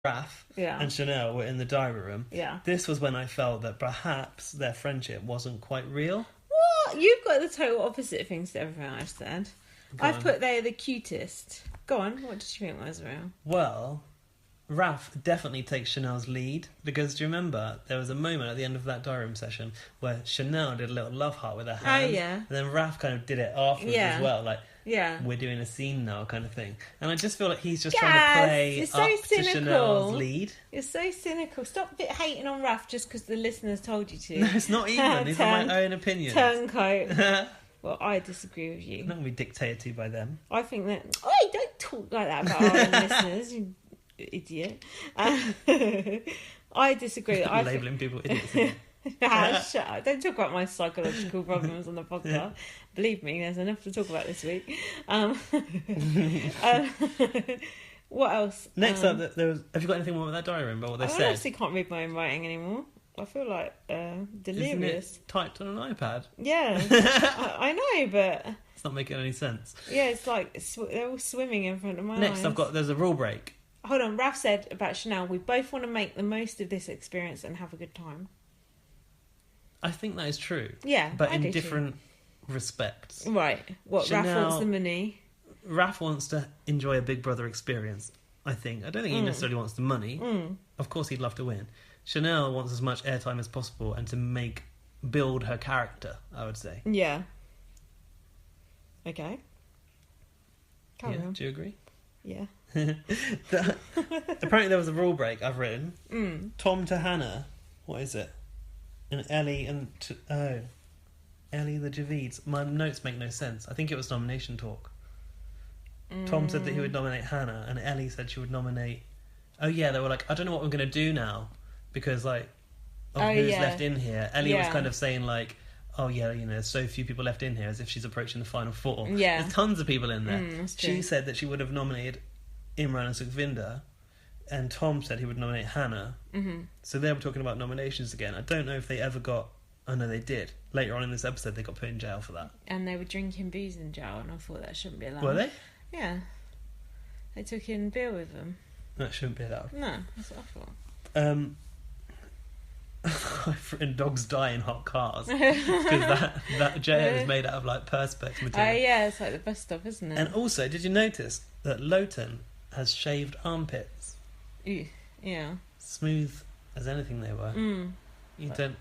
Raph Yeah. and Chanel were in the diary room, Yeah. this was when I felt that perhaps their friendship wasn't quite real. What? You've got the total opposite things to everything I've said. Go I've on. put they're the cutest. Go on, what did you think was real? Well, Raph definitely takes Chanel's lead, because do you remember there was a moment at the end of that diary room session where Chanel did a little love heart with her hand, yeah. and then Raph kind of did it afterwards Yeah. as well, like, Yeah. we're doing a scene now kind of thing. And I just feel like he's just trying Yes, to play you're so up to cynical. Chanel's lead. You're so cynical. Stop hating on Raph just because the listeners told you to. No, it's not even. These are my own opinions. Turncoat. I'm Well, I disagree with you. not going to be dictated to by them. I think that... Oh, don't talk like that about our own listeners, you idiot. I disagree. Labelling people idiots. Again. Shut up. Don't talk about my psychological problems on the podcast. Believe me, there's enough to talk about this week. What else? Next up, have you got anything more about that diary room about what they I said? honestly can't read my own writing anymore. I feel like Isn't delirious. it typed on an iPad? Yeah, I know, but It's not making any sense. yeah, it's like they're all swimming in front of my Next, eyes. there's a rule break. Hold on, Ralph said about Chanel, we both want to make the most of this experience and have a good time. I think that is true. Yeah, But I in do different respects. too. Right. What, Ralph Chanel- wants the money? Raph wants to enjoy a Big Brother experience, I think. I don't think he necessarily wants the money. Mm. Of course he'd love to win. Chanel wants as much airtime as possible and to build her character, I would say. Yeah. Okay. Carry Yeah, on. do you agree? Yeah. Apparently there was a rule break I've written. Mm. Tom to Hannah. What is it? And Ellie Ellie the Javids. My notes make no sense. I think it was nomination talk. Tom said that he would nominate Hannah, and Ellie said she would nominate... Oh yeah, they were like, I don't know what we're going to do now, because like, who's left in here. Ellie was kind of saying like, oh yeah, there's so few people left in here, as if she's approaching the final four. Yeah. There's tons of people in there. That's true. She said that she would have nominated Imran and Sukhvinder, and Tom said he would nominate Hannah. Mm-hmm. So they were talking about nominations again. I don't know if they ever got... Oh no, they did. Later on in this episode, they got put in jail for that. And they were drinking booze in jail, and I thought that shouldn't be allowed. Were they? Yeah. They took in beer with them. That shouldn't be allowed. No, that's what I thought. I've written dogs die in hot cars, because that jail is made out of like perspex material. Yeah, it's like the bus stop, isn't it? And also, did you notice that Lowton has shaved armpits? Yeah. Smooth as anything they were. Mm. You don't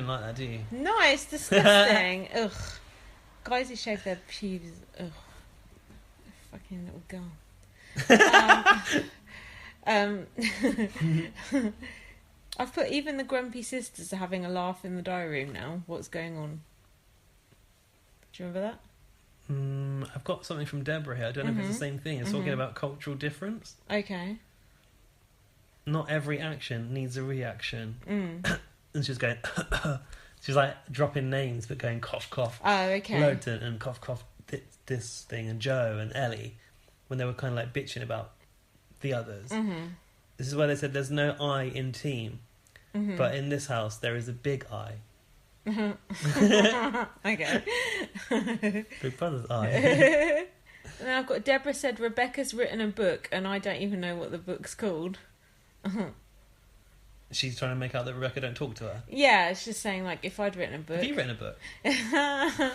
like that, do you? No, it's disgusting. Ugh. Guys who shave their pubes. Ugh. Fucking little girl. I've put even the grumpy sisters are having a laugh in the diary room now. What's going on? Do you remember that? I've got something from Deborah here. I don't know if it's the same thing. It's talking about cultural difference. Okay. Not every action needs a reaction. Mm. And she's going... She's like dropping names, but going cough, cough. Oh, okay. Lowton and cough, cough, this thing, and Joe and Ellie, when they were kind of like bitching about the others. Mm-hmm. This is where they said there's no I in team, Mm-hmm. but in this house there is a big I. Okay. Big Brother's I. And then I've got Deborah said Rebecca's written a book and I don't even know what the book's called. She's trying to make out that Rebecca don't talk to her. Yeah, it's just saying like if I'd written a book. Have you written a book?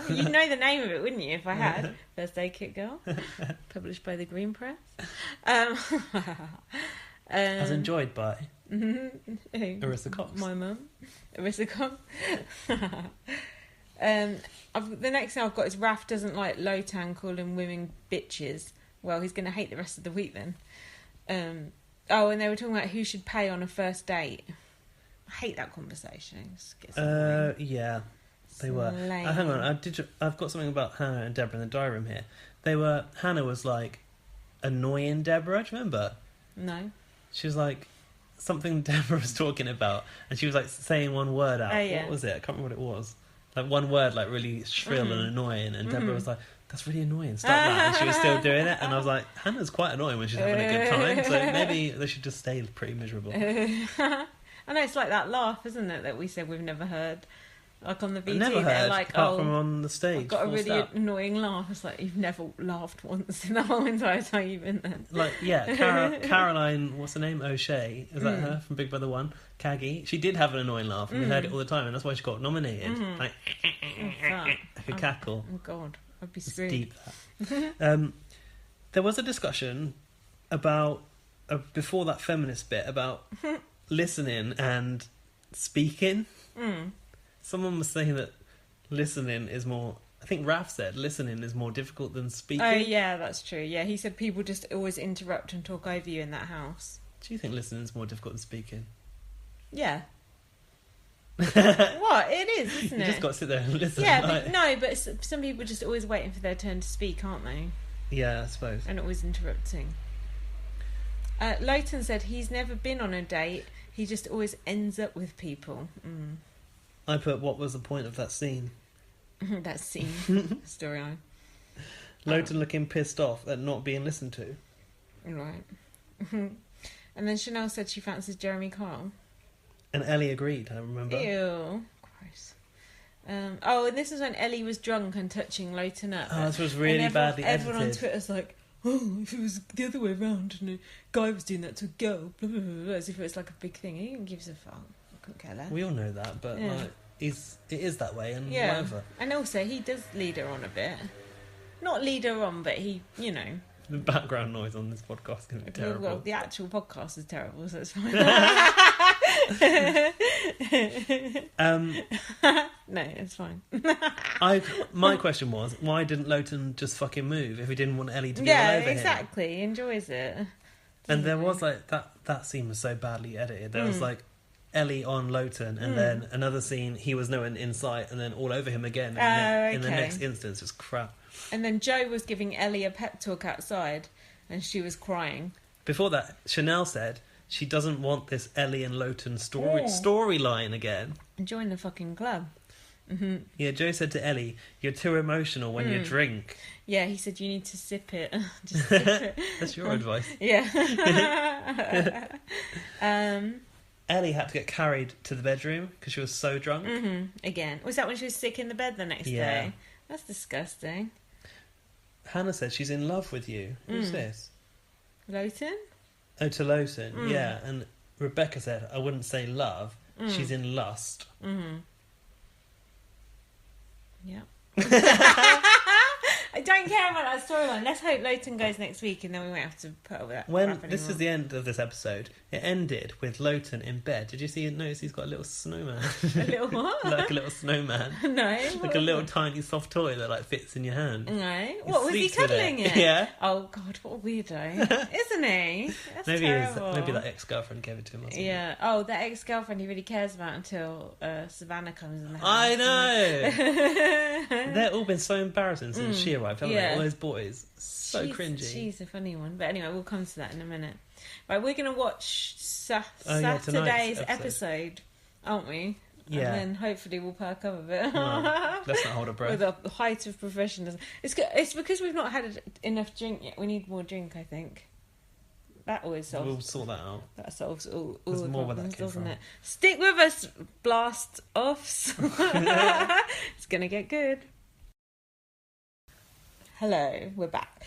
You'd know the name of it, wouldn't you, if I had? First Aid Kit Girl, published by the Green Press. As enjoyed by Arissa Cox. My mum, Arissa Cox. The next thing I've got is Raph doesn't like Lotan calling women bitches. Well, he's going to hate the rest of the week then. And they were talking about who should pay on a first date. I hate that conversation. It just gets annoying. Yeah, they were. Lame. Hang on, I've got something about Hannah and Deborah in the diary room here. Hannah was like annoying Deborah. Do you remember? No. She was like something Deborah was talking about, and she was like saying one word out. Oh, yeah. What was it? I can't remember what it was. Like one word, like really shrill and annoying, and Deborah was like, "That's really annoying. Stop that!" And she was still doing it, and I was like, "Hannah's quite annoying when she's having a good time, so maybe they should just stay pretty miserable." I know it's like that laugh, isn't it, that we said we've never heard. Like on the I VT, never they're heard, like, apart from on the stage. I've got a What's really that? annoying laugh. It's like, you've never laughed once in the whole entire time you've been there. Like, yeah, Caroline, what's her name? O'Shea. Is that her from Big Brother 1? Caggy. She did have an annoying laugh, and we heard it all the time, and that's why she got nominated. Like a cackle. Oh, God. I'd be It's screwed. deep, that. There was a discussion about, before that feminist bit, about listening and speaking. Someone was saying that listening is more... I think Raf said listening is more difficult than speaking. Oh, yeah, that's true. Yeah, he said people just always interrupt and talk over you in that house. Do you think listening is more difficult than speaking? Yeah. What? It is, isn't You it? just got to sit there and listen. Yeah, like... but no, but some people are just always waiting for their turn to speak, aren't they? Yeah, I suppose. And always interrupting. Leighton said he's never been on a date. He just always ends up with people. I put, what was the point of that scene? That scene. Storyline. Leighton looking pissed off at not being listened to. Right. And then Chanel said she fancies Jeremy Kyle. And Ellie agreed, I remember. Ew. Gross. And this is when Ellie was drunk and touching Leighton up. Oh, this was really badly edited. Everyone on Twitter's like, oh, if it was the other way around and a guy was doing that to a girl, blah, blah, blah, blah, as if it was like a big thing. Who gives a fuck? I couldn't care less. We all know that, but Yeah. like, it is that way, and Yeah. whatever. And also, he does lead her on a bit. Not lead her on, but he, you know. The background noise on this podcast is going to be terrible. Well, the actual podcast is terrible, so it's fine. No, it's fine. My question was, why didn't Leighton just fucking move if he didn't want Ellie to be all Yeah, over him? exactly. He enjoys it. And there was like that scene was so badly edited. There was like Ellie on Leighton, and then another scene he was nowhere in sight, and then all over him again. And in the next instance, it's crap. And then Joe was giving Ellie a pep talk outside, and she was crying. Before that, Chanel said she doesn't want this Ellie and Leighton storyline again. Join the fucking club. Yeah, Joe said to Ellie, "You're too emotional when you drink." Yeah, he said you need to sip it. Just sip it. That's your advice. Yeah. Ellie had to get carried to the bedroom because she was so drunk. Again. Was that when she was sick in the bed the next day? That's disgusting. Hannah said she's in love with you. Who's this? Leighton? Oh, to Leighton. Yeah, and Rebecca said, I wouldn't say love. She's in lust. Yeah. I don't care about that storyline. Let's hope Leighton goes next week, and then we won't have to put up with that. When crap this anymore. is the end of this episode, it ended with Leighton in bed. Did you notice he's got a little snowman? A little what? Like a little snowman. No. Like a little tiny soft toy that like fits in your hand. No. What, was he sleeps with cuddling it? Yeah. Oh, God, what a weirdo. Isn't he? That's terrible. Maybe that ex-girlfriend gave it to him or something. Yeah. Oh, that ex-girlfriend he really cares about until Savannah comes in the house. I know. They've all been so embarrassing since she arrived, haven't they? All those boys. So cringy. She's a funny one. But anyway, we'll come to that in a minute. Right, we're going to watch tonight's Saturday's episode, aren't we? Yeah. And then hopefully we'll perk up a bit. Well, let's not hold our breath. With the height of professionalism. It's because we've not had enough drink yet. We need more drink, I think. That always solves. We'll sort that out. That solves all There's the more where that problems, came doesn't from. it? Stick with us, blast offs. It's gonna get good. Hello, we're back.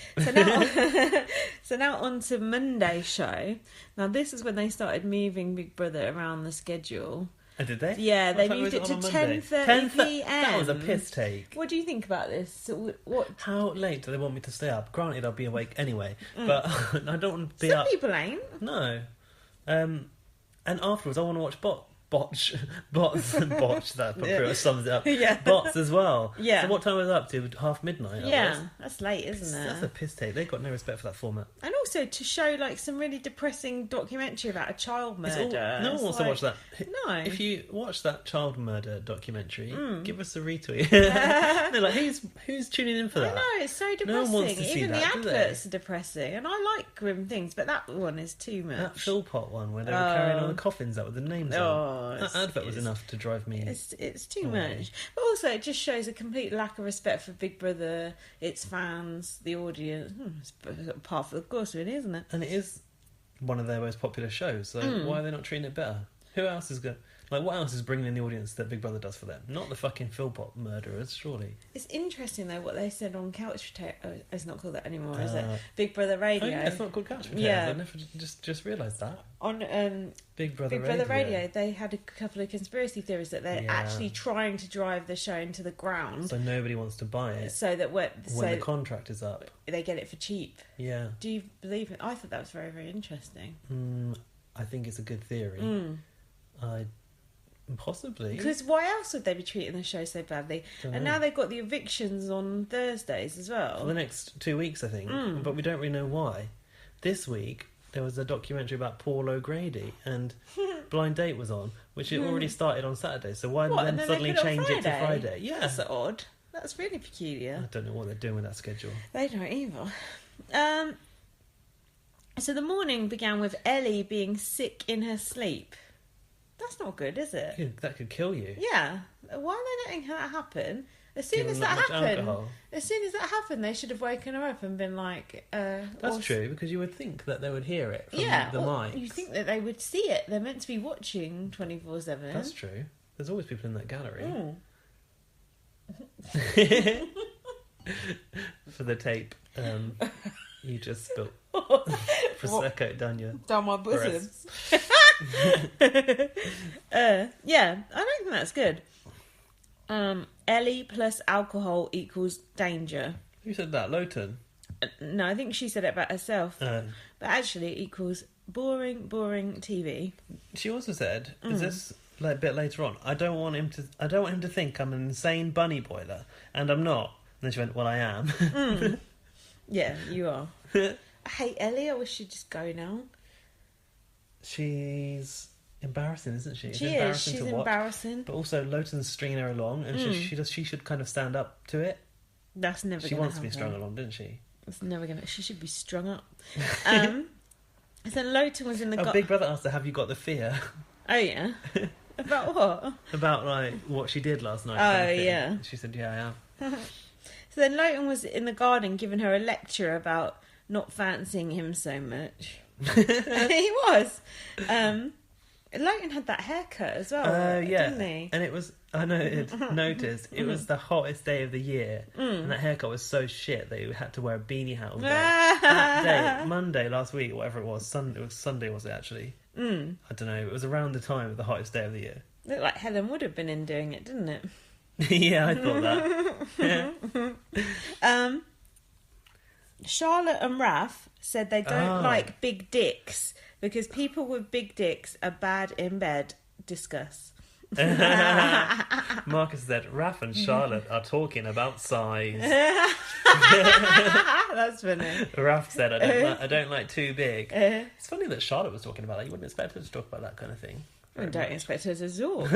So now on to Monday's show. Now this is when they started moving Big Brother around the schedule. Oh, did they? Yeah, What they time moved was it on to on Monday? 10:30 p.m. That was a piss take. What do you think about this? What? How late do they want me to stay up? Granted, I'll be awake anyway, but I don't want to be Some up. people ain't. No. And afterwards, I want to watch bots. That pretty much sums it up. Yeah. Bots as well. Yeah. So what time was it up to? 12:30. that was. Yeah, that's late, isn't it? That's a piss take. They've got no respect for that format. And also to show like some really depressing documentary about a child murder. No one wants to watch that. No. If you watch that child murder documentary, give us a retweet. They're like, who's tuning in for that? I know, it's so depressing. No one wants to see Even that, the do adverts are depressing. And I like grim things, but that one is too much. That Philpot one where they were carrying all the coffins out with the names on. That advert was enough to drive me. It's too much. But also it just shows a complete lack of respect for Big Brother, its fans, the audience. It's part of the course, really, isn't it? And it is one of their most popular shows, so why are they not treating it better? Who else is going? Like, what else is bringing in the audience that Big Brother does for them? Not the fucking Philpott murderers, surely. It's interesting though what they said on Couch Potato. Oh, it's not called that anymore, is it? Big Brother Radio. Oh, yeah, it's not called Couch Potatoes. Yeah. I never just realised that. On Big Brother Radio, they had a couple of conspiracy theories that they're actually trying to drive the show into the ground, so nobody wants to buy it. So that when the contract is up, they get it for cheap. Yeah. Do you believe it? I thought that was very, very interesting. I think it's a good theory. Possibly. Because why else would they be treating the show so badly? And now they've got the evictions on Thursdays as well. For the next 2 weeks, I think. But we don't really know why. This week, there was a documentary about Paul O'Grady, and Blind Date was on, which it already started on Saturday. So why then suddenly change it to Friday? Yeah. That's odd. That's really peculiar. I don't know what they're doing with that schedule. They don't either. So the morning began with Ellie being sick in her sleep. That's not good, is it? That could kill you. Yeah. Why are they letting that happen? As soon as that happened, they should have woken her up and been like... That's true, because you would think that they would hear it from the mic. You think that they would see it. They're meant to be watching 24/7. That's true. There's always people in that gallery. For the tape, you just spilled Prosecco down my bosom. Yeah, I don't think that's good. Ellie plus alcohol equals danger. Who said that? Lowton? No, I think she said it about herself. But actually it equals boring TV. She also said, is this like a bit later on, I don't want him to think I'm an insane bunny boiler, and I'm not. And then she went, well, I am. Yeah, you are. I hate Ellie. I wish she'd just go now. She's embarrassing, isn't she? She's embarrassing. But also, Lowton's stringing her along, and she should kind of stand up to it. That's never. She wants to be strung along, didn't she? It's never gonna. She should be strung up. So Lowton was in the. Big Brother asked her, "Have you got the fear?" Oh yeah. About what? About like what she did last night. Oh yeah. She said, "Yeah, I am." So then Lowton was in the garden giving her a lecture about not fancying him so much. He was. Lowton had that haircut as well, didn't he? And it was, I noticed, it was the hottest day of the year, and that haircut was so shit that you had to wear a beanie hat all day. That day, Monday last week, whatever it was, Sunday was it actually? I don't know, it was around the time of the hottest day of the year. Looked like Helen would have been in doing it, didn't it? Yeah, I thought that. Yeah. Charlotte and Raph said they don't like big dicks because people with big dicks are bad in bed. Discuss. Marcus said Raph and Charlotte are talking about size. That's funny. Raph said I don't like too big. It's funny that Charlotte was talking about that. You wouldn't expect her to talk about that kind of thing. I don't expect her to talk.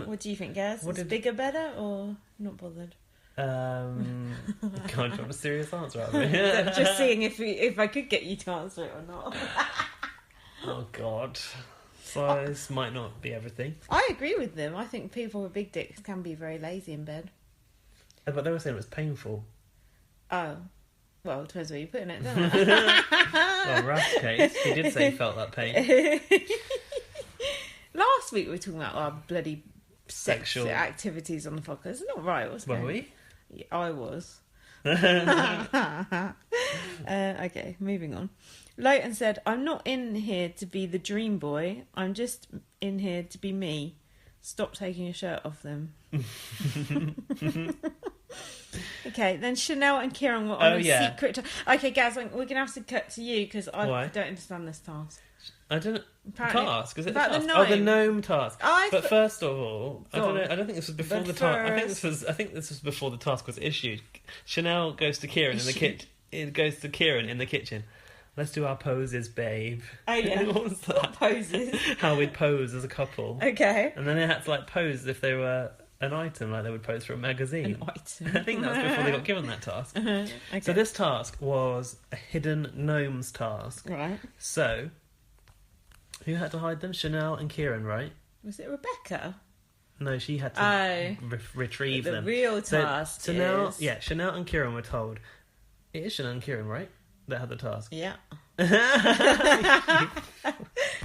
What do you think, Gaz? Is bigger better or not bothered? God, do you want a serious answer out of me? Just seeing if I could get you to answer it or not. Oh God, size might not be everything. I agree with them. I think people with big dicks can be very lazy in bed. But they were saying it was painful. Oh, well, it depends where you're putting it, doesn't it? Well, Raph's case, he did say he felt that pain. Last week we were talking about our bloody sexual activities on the podcast. It's not right, was it? Were we? Yeah, I was. Okay, moving on. Lowton said, I'm not in here to be the dream boy. I'm just in here to be me. Stop taking your shirt off them. Okay, then Chanel and Kieran were on a secret... Okay, Gaz, we're going to have to cut to you because I don't understand this task. I don't know. Task? Is it about the task? The gnome. Oh, the gnome task. But first of all, I don't know. I don't think this was before the task. I think this was before the task was issued. Chanel goes to Kieran in the kitchen. It goes to Kieran in the kitchen. Let's do our poses, babe. Oh yeah. What was that? What poses? How we'd pose as a couple. Okay. And then they had to like pose as if they were an item, like they would pose for a magazine. An item. I think that was before they got given that task. Okay. So this task was a hidden gnomes task. Right. So, who had to hide them? Chanel and Kieran, right? Was it Rebecca? No, she had to retrieve them. The real task Chanel and Kieran were told. It is Chanel and Kieran, right? That had the task. Yeah. I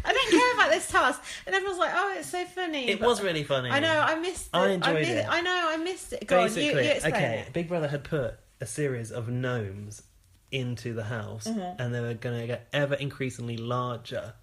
don't care about this task, and everyone's like, "Oh, it's so funny." It But was really funny. I know. I missed it. I enjoyed it. I know. I missed it. Go on, you explain it. Big Brother had put a series of gnomes into the house, and they were going to get ever increasingly larger